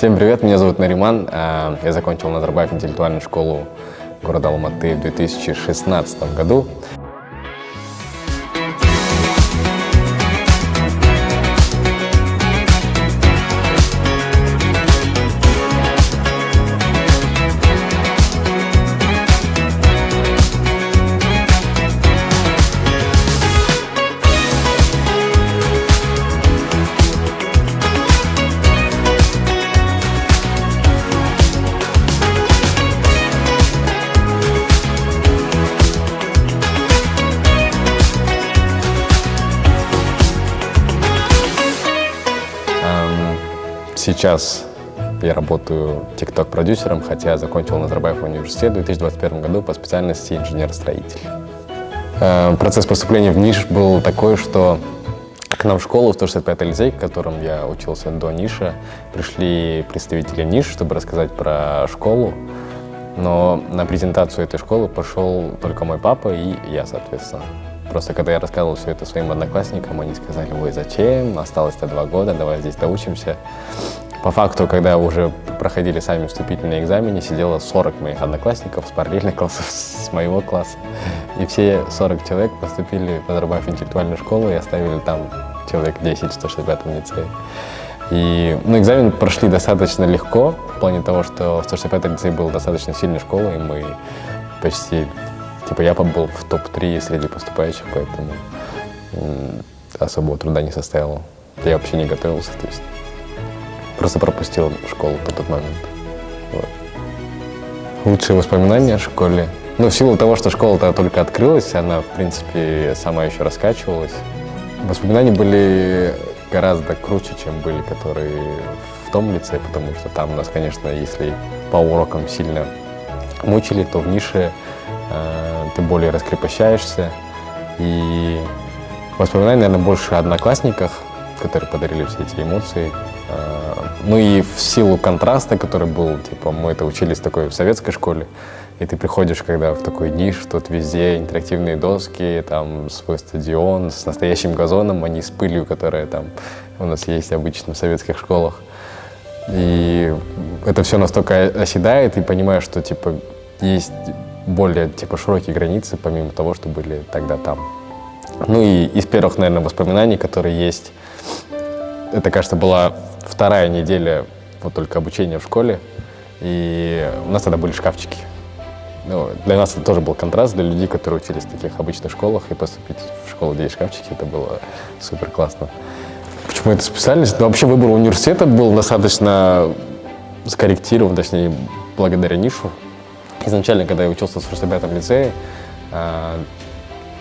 Всем привет, меня зовут Нариман. Я закончил Назарбаев интеллектуальную школу города Алматы в 2016 году. Сейчас я работаю TikTok-продюсером, хотя я закончил Назарбаев университет в 2021 году по специальности инженер-строитель. Процесс поступления в НИШ был такой, что к нам в школу, в 165-й лицей, в котором я учился до НИШа, пришли представители НИШ, чтобы рассказать про школу. Но на презентацию этой школы пошел только мой папа и я, соответственно. Просто когда я рассказывал все это своим одноклассникам, они сказали: ой, зачем, осталось-то 2 года, давай здесь доучимся. По факту, когда уже проходили сами вступительные экзамены, сидело 40 моих одноклассников с параллельных классов, с моего класса. И все 40 человек поступили в Назарбаев интеллектуальную школу и оставили там человек 10 в 165-м лицее. И экзамены прошли достаточно легко, в плане того, что 165-й лицей был достаточно сильной школой, и мы почти... я был в топ-3 среди поступающих, поэтому особого труда не составило. Я вообще не готовился, то есть просто пропустил школу на тот момент. Вот. Лучшие воспоминания о школе. В силу того, что школа-то только открылась, она, в принципе, сама еще раскачивалась. Воспоминания были гораздо круче, чем были, которые в том лице, потому что там нас, конечно, если по урокам сильно мучили, то в нише ты более раскрепощаешься. И воспоминания, наверное, больше о одноклассниках, которые подарили все эти эмоции. И в силу контраста, который был, мы это учились такой в советской школе, и ты приходишь, когда в такой ниш, тут везде интерактивные доски, там свой стадион с настоящим газоном, а не с пылью, которая там у нас есть обычно в советских школах. И это все настолько оседает, и понимаешь, что есть более широкие границы, помимо того, что были тогда там. И из первых, наверное, воспоминаний, которые есть, это, кажется, была 2-я неделя только обучения в школе, и у нас тогда были шкафчики. Для нас это тоже был контраст, для людей, которые учились в таких обычных школах, и поступить в школу, где есть шкафчики, это было супер классно. Почему эта специальность? Вообще выбор университета был достаточно скорректирован, точнее, благодаря нишу. Изначально, когда я учился в 165-м лицее,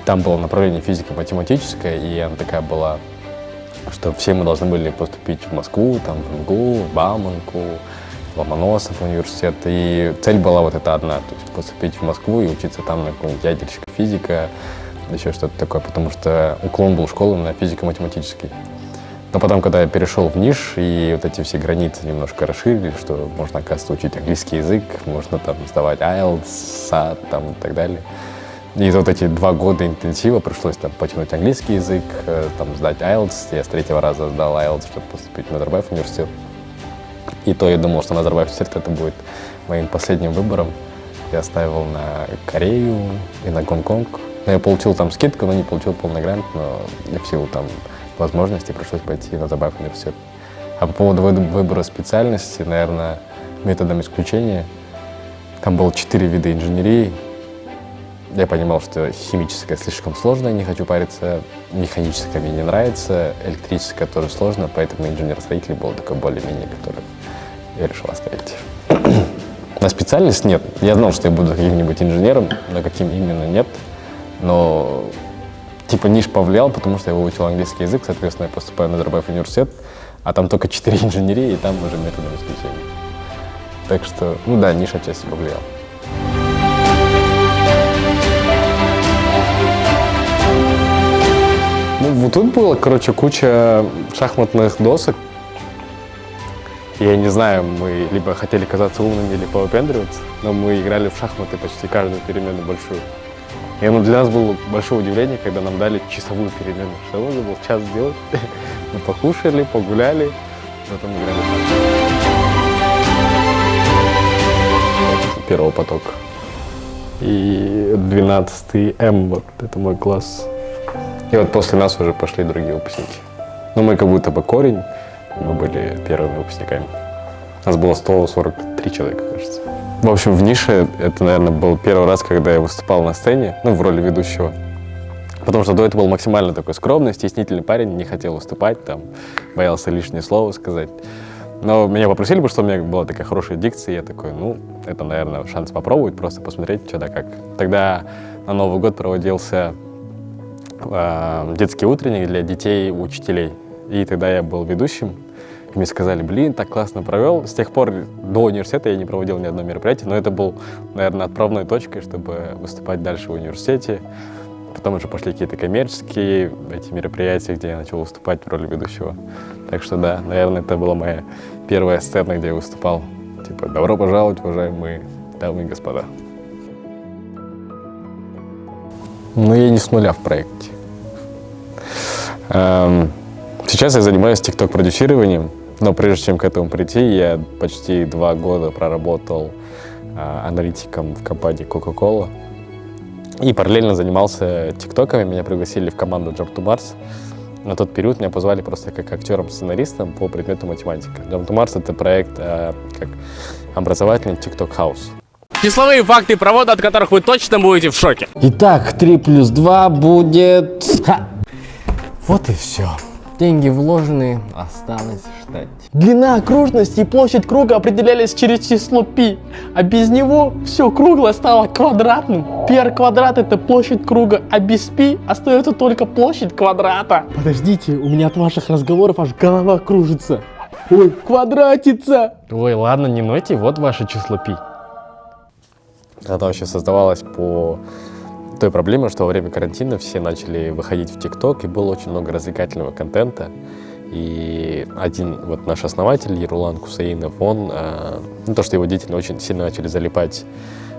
там было направление физико-математическое, и она такая была, что все мы должны были поступить в Москву, в МГУ, в Бауманку, в Ломоносов университет. И цель была вот эта одна, то есть поступить в Москву и учиться там на какого-нибудь ядерщика физика, еще что-то такое, потому что уклон был школы на физико-математический. Но потом, когда я перешел в НИШ, и вот эти все границы немножко расширили, что можно, оказывается, учить английский язык, можно сдавать IELTS, SAT и так далее. И за вот эти 2 года интенсива пришлось потянуть английский язык, сдать IELTS. Я с 3-го раза сдал IELTS, чтобы поступить в Назарбаев университет. И то я думал, что Назарбаев университет это будет моим последним выбором. Я ставил на Корею и на Гонконг. Я получил там скидку, но не получил полный грант, но в силу возможностей пришлось пойти в Назарбаев университет. А по поводу выбора специальности, наверное, методом исключения, там было 4 вида инженерии. Я понимал, что химическая слишком сложная, не хочу париться, механическая мне не нравится, электрическая тоже сложно, поэтому инженер-строитель был такой более-менее, который я решил оставить. На специальность нет. Я знал, что я буду каким-нибудь инженером, но каким именно нет. Но НИШ повлиял, потому что я выучил английский язык, соответственно, я поступаю в Назарбаев университет, а там только 4 инженерии, и там уже методом исключения. Так что, НИШ отчасти повлиял. Вот тут было, куча шахматных досок. Я не знаю, мы либо хотели казаться умными, либо повыпендриваться, но мы играли в шахматы почти каждую перемену большую. И для нас было большое удивление, когда нам дали часовую перемену. Что нужно было час сделать. Мы покушали, погуляли, потом играли в шахматы. первого потока. И 12 М, вот это мой класс. И вот после нас уже пошли другие выпускники. Но мы как будто бы корень, мы были первыми выпускниками. Нас было 143 человека, кажется. В общем, в нише это, наверное, был первый раз, когда я выступал на сцене, ну, в роли ведущего. Потому что до этого был максимально такой скромный, стеснительный парень, не хотел выступать, там, боялся лишнее слово сказать. Но меня попросили, потому что у меня была такая хорошая дикция, я такой, ну, это, наверное, шанс попробовать, просто посмотреть, что да как. Тогда на Новый год проводился детский утренник для детей и учителей. И тогда я был ведущим. И мне сказали, блин, так классно провел. С тех пор до университета я не проводил ни одно мероприятие, но это был, наверное, отправной точкой, чтобы выступать дальше в университете. Потом уже пошли какие-то коммерческие эти мероприятия, где я начал выступать в роли ведущего. Так что да, наверное, это была моя первая сцена, где я выступал. Типа, добро пожаловать, уважаемые дамы и господа. Но я не с нуля в проекте. Сейчас я занимаюсь тикток-продюсированием, но прежде чем к этому прийти, я почти 2 года проработал аналитиком в компании Coca-Cola. И параллельно занимался тиктоками, меня пригласили в команду Jump to Mars. На тот период меня позвали просто как актером-сценаристом по предмету математика. Jump to Mars — это проект как образовательный тикток-хаус. Числовые факты провода, от которых вы точно будете в шоке. Итак, 3 плюс 2 будет... Ха! Вот и все. Деньги вложены, осталось ждать. Длина окружности и площадь круга определялись через число π, а без него все круглое стало квадратным. Пи(r) квадрат — это площадь круга, а без π остается только площадь квадрата. Подождите, у меня от ваших разговоров аж голова кружится. Ой, квадратица! Ой, ладно, не нойте, вот ваше число π. Она вообще создавалась по той проблеме, что во время карантина все начали выходить в ТикТок, и было очень много развлекательного контента. И один вот наш основатель, Ерулан Кусаинов, он, то, что его деятели очень сильно начали залипать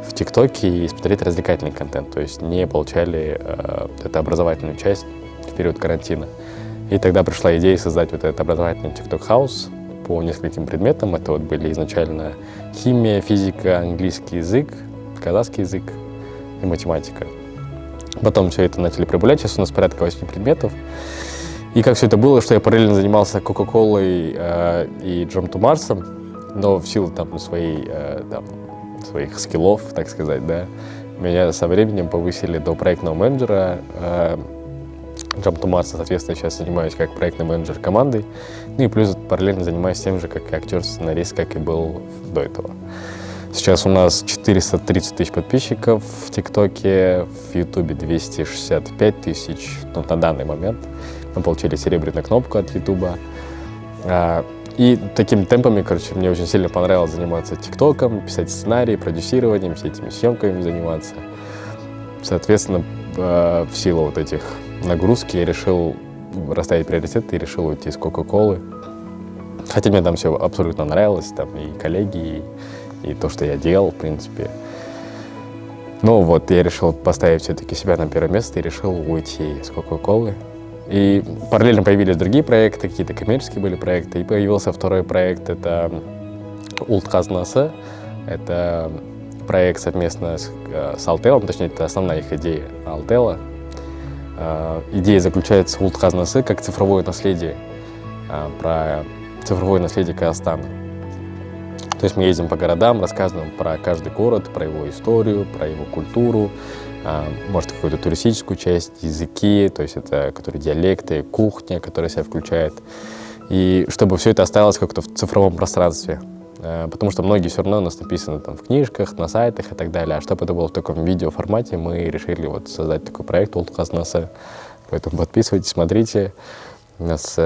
в ТикТоке и смотреть развлекательный контент, то есть не получали эту образовательную часть в период карантина. И тогда пришла идея создать вот этот образовательный ТикТок-хаус по нескольким предметам. Это вот были изначально химия, физика, английский язык, казахский язык и математика. Потом все это начали прибавлять, сейчас у нас порядка 8 предметов. И как все это было, что я параллельно занимался Кока-Колой и Jump to Mars, но в силу там, своих скиллов, так сказать, да, меня со временем повысили до проектного менеджера Jump to Mars, соответственно, сейчас занимаюсь как проектный менеджер команды, ну и плюс параллельно занимаюсь тем же, как и актер-сценарист, как и был до этого. Сейчас у нас 430 тысяч подписчиков в ТикТоке, в Ютубе 265 тысяч, ну, на данный момент. Мы получили серебряную кнопку от Ютуба. И такими темпами, короче, мне очень сильно понравилось заниматься ТикТоком, писать сценарии, продюсированием, все этими съемками заниматься. Соответственно, в силу вот этих нагрузки я решил расставить приоритеты и решил уйти из Кока-Колы. Хотя мне там все абсолютно нравилось, там и коллеги, и то, что я делал, в принципе. Но вот я решил поставить все-таки себя на первое место и решил уйти из Кока-Колы. И параллельно появились другие проекты, какие-то коммерческие были проекты. И появился второй проект, это Ултказнасы. Это проект совместно с Алтелом, точнее, это основная их идея Алтела. Идея заключается в Ултказнасы как цифровое наследие, про цифровое наследие Казахстана. То есть мы ездим по городам, рассказываем про каждый город, про его историю, про его культуру, может, какую-то туристическую часть, языки, то есть это которые диалекты, кухня, которая себя включает. И чтобы все это осталось как-то в цифровом пространстве. Потому что многие все равно у нас написаны там в книжках, на сайтах и так далее. А чтобы это было в таком видеоформате, мы решили вот создать такой проект Ултказнасы. Поэтому подписывайтесь, смотрите. У нас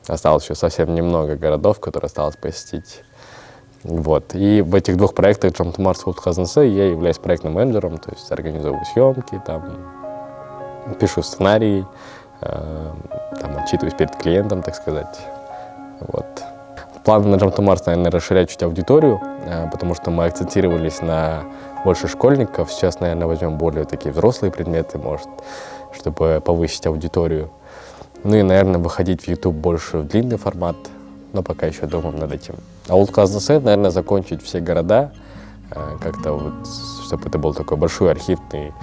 осталось еще совсем немного городов, которые осталось посетить. Вот. И в этих двух проектах Jump to Mars и Ултказнасы я являюсь проектным менеджером, то есть организовываю съемки, там, пишу сценарий, там, отчитываюсь перед клиентом, так сказать. Вот. План на Jump to Mars, наверное, расширять чуть аудиторию, потому что мы акцентировались на больше школьников. Сейчас, наверное, возьмем более такие взрослые предметы, может, чтобы повысить аудиторию. Ну и, наверное, выходить в YouTube больше в длинный формат, но пока еще думаем над этим. А Ултказнасы, наверное, закончить все города, как-то вот, чтобы это был такой большой архивный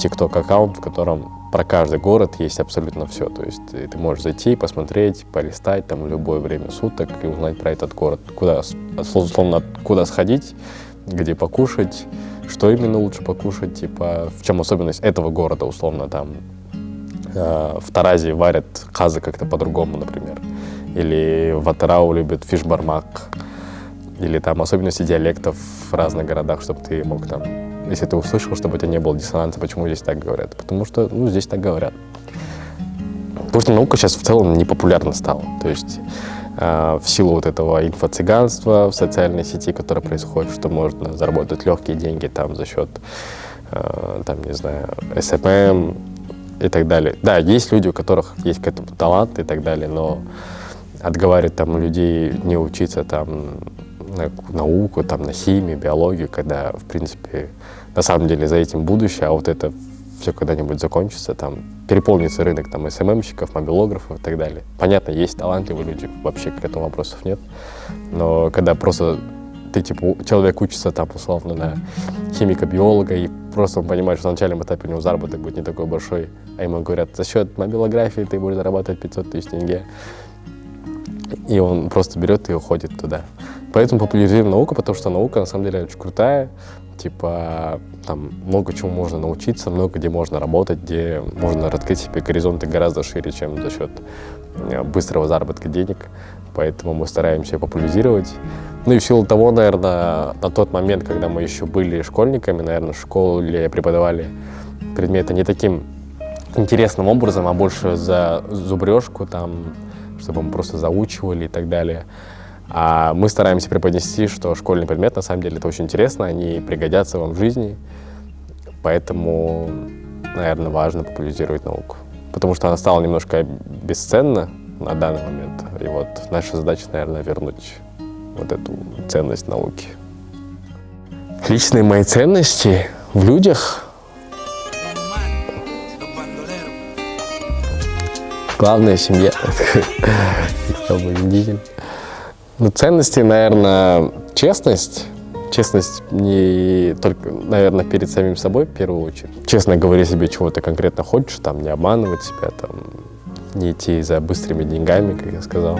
TikTok-аккаунт, в котором про каждый город есть абсолютно все. То есть ты можешь зайти, посмотреть, полистать там в любое время суток и узнать про этот город. Куда, условно, куда сходить, где покушать, что именно лучше покушать, типа, в чем особенность этого города, условно, там, в Таразе варят казы как-то по-другому, например. Или в Атырау любят фиш-бармак. Или там особенности диалектов в разных городах, чтобы ты мог там, если ты услышал, чтобы у тебя не было диссонанса, почему здесь так говорят. Потому что, ну, здесь так говорят. Потому что наука сейчас в целом непопулярна стала. То есть в силу вот этого инфо-цыганства в социальной сети, которое происходит, что можно заработать легкие деньги там за счет, там, не знаю, СММ и так далее. Да, есть люди, у которых есть к этому талант и так далее, но отговаривать там людей не учиться там на науку, там, на химию, биологию, когда, в принципе, на самом деле за этим будущее, а вот это все когда-нибудь закончится, там, переполнится рынок там СММщиков, мобилографов и так далее. Понятно, есть талантливые люди, вообще к этому вопросов нет, но когда просто ты, типа, человек учится там, условно, на химика-биолога, и просто он понимает, что на начальном этапе у него заработок будет не такой большой, а ему говорят, за счет мобилографии ты будешь зарабатывать 500 тысяч тенге. И он просто берет и уходит туда. Поэтому популяризируем науку, потому что наука на самом деле очень крутая. Типа там много чего можно научиться, много где можно работать, где можно раскрыть себе горизонты гораздо шире, чем за счет быстрого заработка денег. Поэтому мы стараемся ее популяризировать. Ну и в силу того, наверное, на тот момент, когда мы еще были школьниками, наверное, в школе преподавали предметы не таким интересным образом, а больше за зубрежку, там, чтобы мы просто заучивали и так далее. А мы стараемся преподнести, что школьный предмет, на самом деле, это очень интересно, они пригодятся вам в жизни. Поэтому, наверное, важно популяризировать науку. Потому что она стала немножко бесценна на данный момент. И вот наша задача, наверное, вернуть вот эту ценность науки. Личные мои ценности в людях. Главная семья. Ну, ценности, наверное, честность. Честность не только, наверное, перед самим собой в первую очередь. Честно говори себе, чего ты конкретно хочешь, там, не обманывать себя, там, не идти за быстрыми деньгами, как я сказал.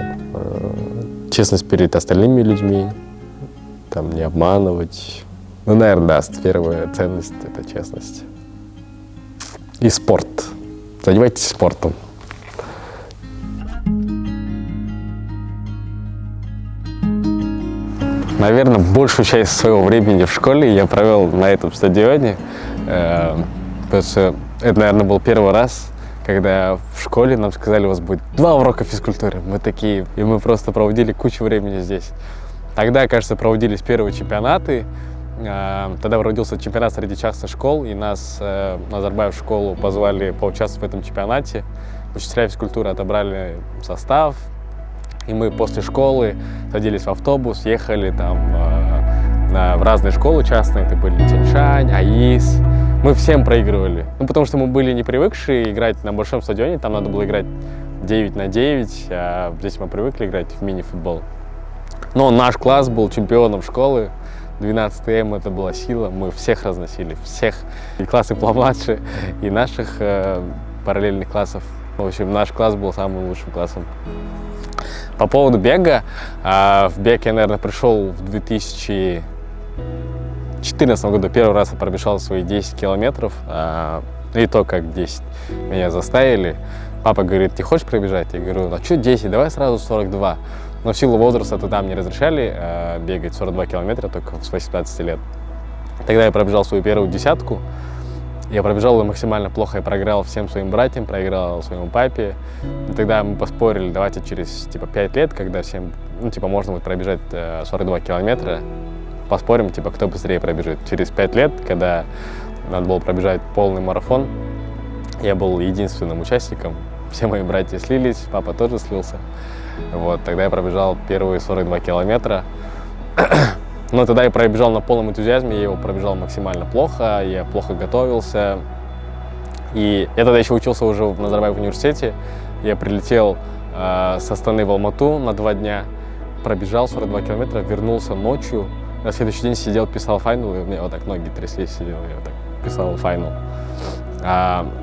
Честность перед остальными людьми, там, не обманывать. Ну, наверное, да, первая ценность — это честность. И спорт. Занимайтесь спортом. Наверное, большую часть своего времени в школе я провел на этом стадионе, потому что это, наверное, был первый раз, когда в школе нам сказали, у вас будет 2 урока физкультуры. Мы такие, и мы просто проводили кучу времени здесь. Тогда, кажется, проводились первые чемпионаты. Тогда проводился чемпионат среди частных школ, и нас, Назарбаев школу, позвали поучаствовать в этом чемпионате. Учителя физкультуры отобрали состав. И мы после школы садились в автобус, ехали там в разные школы частные. Это были Тяньшань, АИС. Мы всем проигрывали. Ну, потому что мы были не привыкшие играть на большом стадионе. Там надо было играть 9 на 9, а здесь мы привыкли играть в мини-футбол. Но наш класс был чемпионом школы. 12 М это была сила. Мы всех разносили, всех. И классы помладше, и наших параллельных классов. В общем, наш класс был самым лучшим классом. По поводу бега, в бег я, наверное, пришел в 2014 году. Первый раз я пробежал свои 10 километров, и то, как 10 меня заставили. Папа говорит, ты хочешь пробежать? Я говорю, а что 10, давай сразу 42. Но в силу возраста туда мне разрешали бегать 42 километра только с 18 лет. Тогда я пробежал свою первую десятку. Я пробежал максимально плохо, я проиграл всем своим братьям, проиграл своему папе. И тогда мы поспорили, давайте через 5 лет, когда всем, можно будет пробежать 42 километра, поспорим, кто быстрее пробежит. Через 5 лет, когда надо было пробежать полный марафон, я был единственным участником. Все мои братья слились, папа тоже слился. Вот, тогда я пробежал первые 42 километра. Но тогда я пробежал на полном энтузиазме, я его пробежал максимально плохо, я плохо готовился. И я тогда еще учился уже в Назарбаев университете. Я прилетел с Астаны в Алмату на 2 дня, пробежал 42 километра, вернулся ночью, На следующий день сидел, писал файнал, и у меня вот так ноги тряслись, сидел, я вот так писал файнал.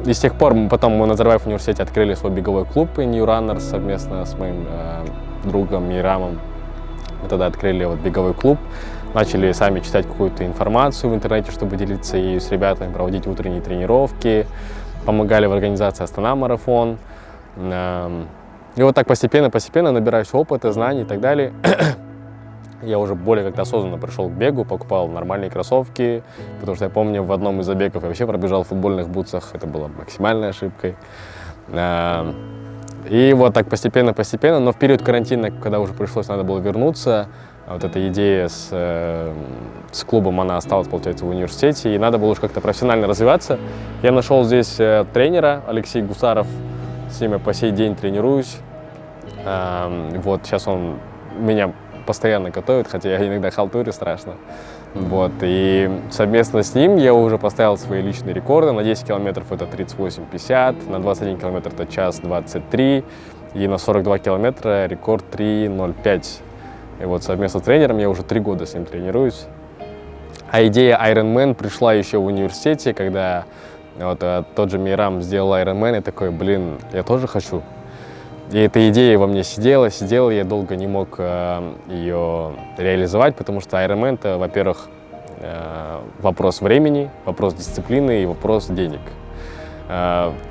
И с тех пор мы в Назарбаев университете открыли свой беговой клуб New Runners совместно с моим другом Мирамом. Мы тогда открыли вот беговой клуб, начали сами читать какую-то информацию в интернете, чтобы делиться ею с ребятами, проводить утренние тренировки, помогали в организации Астана-марафон. И вот так постепенно набираюсь опыта, знаний и так далее. Я уже более как-то осознанно пришел к бегу, покупал нормальные кроссовки, потому что я помню, в одном из забегов я вообще пробежал в футбольных бутсах, это было максимальной ошибкой. И вот так постепенно, но в период карантина, когда уже пришлось, надо было вернуться, вот эта идея с клубом, она осталась, получается, в университете, и надо было уже как-то профессионально развиваться. Я нашел здесь тренера, Алексей Гусаров, с ним я по сей день тренируюсь. Вот, сейчас он меня постоянно готовит, хотя я иногда халтурю страшно. Вот, и совместно с ним я уже поставил свои личные рекорды. На 10 километров это 38:50, на 21 километр это 1:23, и на 42 километра рекорд 3:05. И вот совместно с тренером я уже 3 года с ним тренируюсь. А идея Ironman пришла еще в университете, когда вот тот же Мирам сделал Ironman, и такой, блин, я тоже хочу. И эта идея во мне сидела, я долго не мог ее реализовать, потому что Ironman — это, во-первых, вопрос времени, вопрос дисциплины и вопрос денег.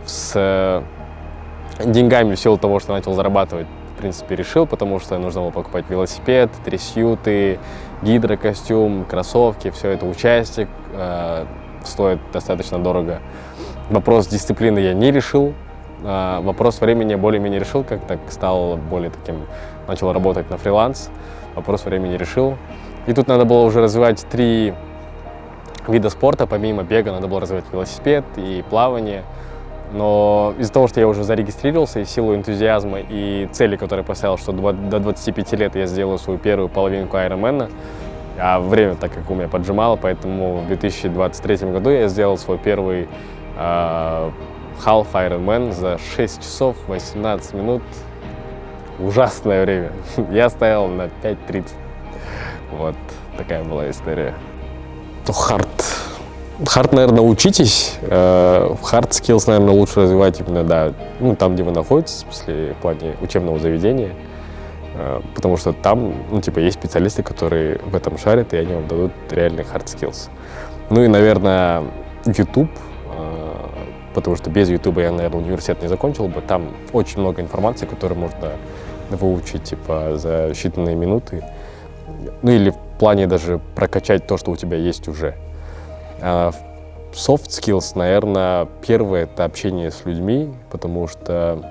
С деньгами, в силу того, что начал зарабатывать, в принципе, решил, потому что нужно было покупать велосипед, трясюты, гидрокостюм, кроссовки, все это участие стоит достаточно дорого. Вопрос дисциплины я не решил. Вопрос времени более-менее решил, как так стал более таким, начал работать на фриланс, вопрос времени решил. И тут надо было уже развивать 3 вида спорта, помимо бега надо было развивать велосипед и плавание. Но из-за того, что я уже зарегистрировался, и в силу энтузиазма и цели, которые я поставил, что до 25 лет я сделаю свою первую половинку Ironman, а время так как у меня поджимало, поэтому в 2023 году я сделал свой первый Half Ironman за 6 часов 18 минут. Ужасное время. Я стоял на 5:30. Вот такая была история. Хард, наверное, учитесь. Hard skills, наверное, лучше развивать именно, да, ну, там, где вы находитесь, в смысле, в плане учебного заведения. Потому что там, ну, типа, есть специалисты, которые в этом шарят, и они вам дадут реальный hard skills. Ну и, наверное, YouTube. Потому что без YouTube я, наверное, университет не закончил бы. Там очень много информации, которую можно выучить типа за считанные минуты. Ну или в плане даже прокачать то, что у тебя есть уже. Soft skills, наверное, первое — это общение с людьми, потому что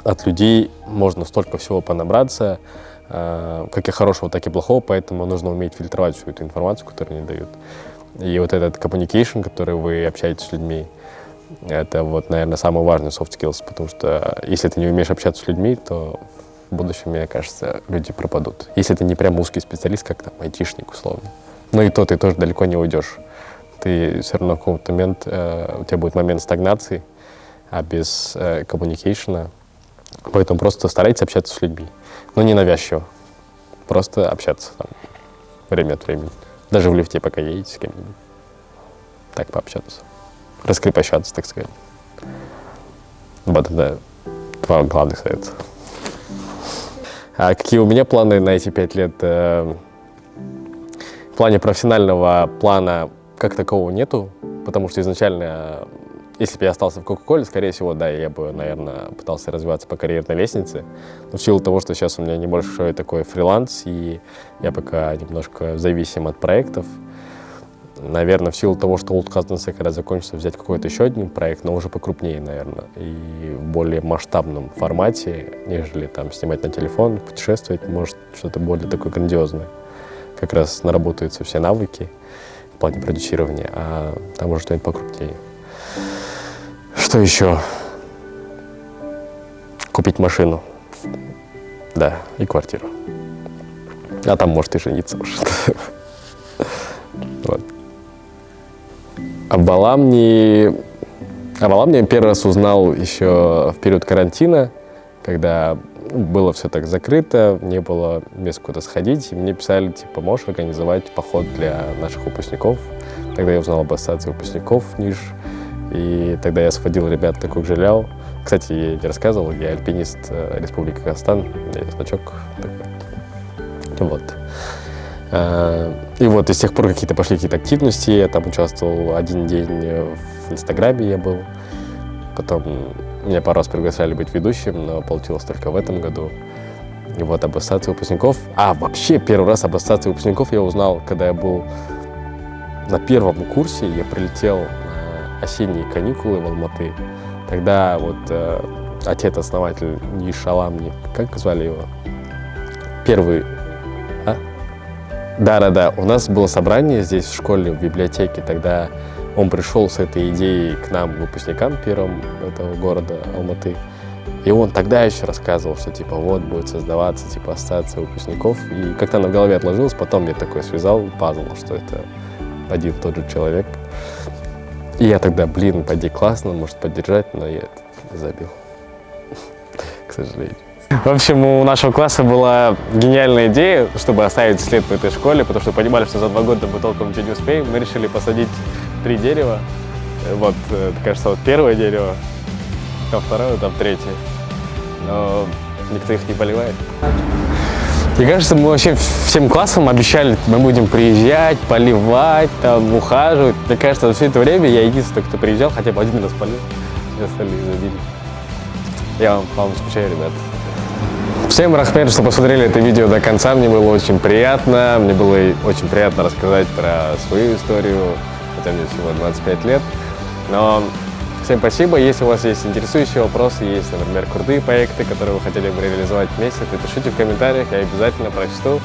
от людей можно столько всего понабраться, как и хорошего, так и плохого, поэтому нужно уметь фильтровать всю эту информацию, которую они дают. И вот этот communication, который вы общаетесь с людьми, это вот, наверное, самый важный soft skills, потому что если ты не умеешь общаться с людьми, то в будущем, мне кажется, люди пропадут. Если ты не прям узкий специалист, как там айтишник условно. Но и то ты тоже далеко не уйдешь. Ты все равно в какой-то момент, у тебя будет момент стагнации, а без communication. Поэтому просто старайтесь общаться с людьми. Но не навязчиво. Просто общаться там время от времени. Даже в лифте, пока едете с кем-нибудь. Так пообщаться. Раскрепощаться, так сказать. Вот это 2 главных совета. А какие у меня планы на эти 5 лет? В плане профессионального плана как такового нету, потому что изначально, если бы я остался в Кока-Коле, скорее всего, да, я бы, наверное, пытался развиваться по карьерной лестнице. Но в силу того, что сейчас у меня небольшой такой фриланс, и я пока немножко зависим от проектов, наверное, в силу того, что Old Cousins, когда закончится, взять какой-то еще один проект, но уже покрупнее, наверное, и в более масштабном формате, нежели там снимать на телефон, путешествовать, может, что-то более такое грандиозное. Как раз наработаются все навыки в плане продюсирования, а там уже что-нибудь покрупнее. Что еще? Купить машину. Да, и квартиру. А там, может, и жениться уже. Вот. О Баламне я первый раз узнал еще в период карантина, когда было все так закрыто, не было мест куда сходить, и мне писали, типа, можешь организовать поход для наших выпускников. Тогда я узнал об ассоциации выпускников Ниж, и тогда я сводил ребят такой Жиляу. Кстати, я не рассказывал, я альпинист Республики Казахстан, у меня есть значок такой. Вот. И вот, и с тех пор какие-то пошли какие-то активности, я там участвовал один день в Инстаграме я был, потом меня пару раз приглашали быть ведущим, но получилось только в этом году. И вот об ассоциации выпускников. Вообще, первый раз об ассоциации выпускников я узнал, когда я был на первом курсе, я прилетел на осенние каникулы в Алматы. Тогда вот отец-основатель Ниш Аламни, как звали его? Первый... Да, у нас было собрание здесь в школе, в библиотеке. Тогда он пришел с этой идеей к нам, выпускникам первым этого города Алматы. И он тогда еще рассказывал, что типа вот будет создаваться типа ассоциация выпускников. И как-то она в голове отложилась, потом я такой связал пазл, что это один и тот же человек. И я тогда, пойди классно, может поддержать, но я это забил, к сожалению. В общем, у нашего класса была гениальная идея, чтобы оставить след в этой школе, потому что понимали, что за 2 года мы толком ничего не успеем. Мы решили посадить 3 дерева. Вот, кажется, вот первое дерево, там второе, там третье. Но никто их не поливает. Мне кажется, мы вообще всем классом обещали, мы будем приезжать, поливать, там, ухаживать. Мне кажется, за все это время я единственный, кто приезжал, хотя бы один раз полил, все остальные забили. Я вам скучаю, ребят. Всем рахмет, что посмотрели это видео до конца, мне было очень приятно. Мне было очень приятно рассказать про свою историю, хотя мне всего 25 лет. Но всем спасибо. Если у вас есть интересующие вопросы, есть, например, крутые проекты, которые вы хотели бы реализовать вместе, то пишите в комментариях, я обязательно прочту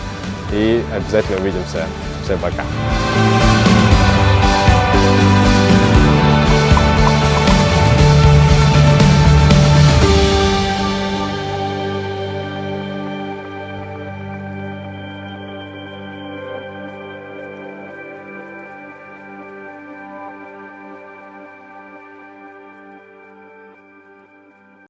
и обязательно увидимся. Всем пока.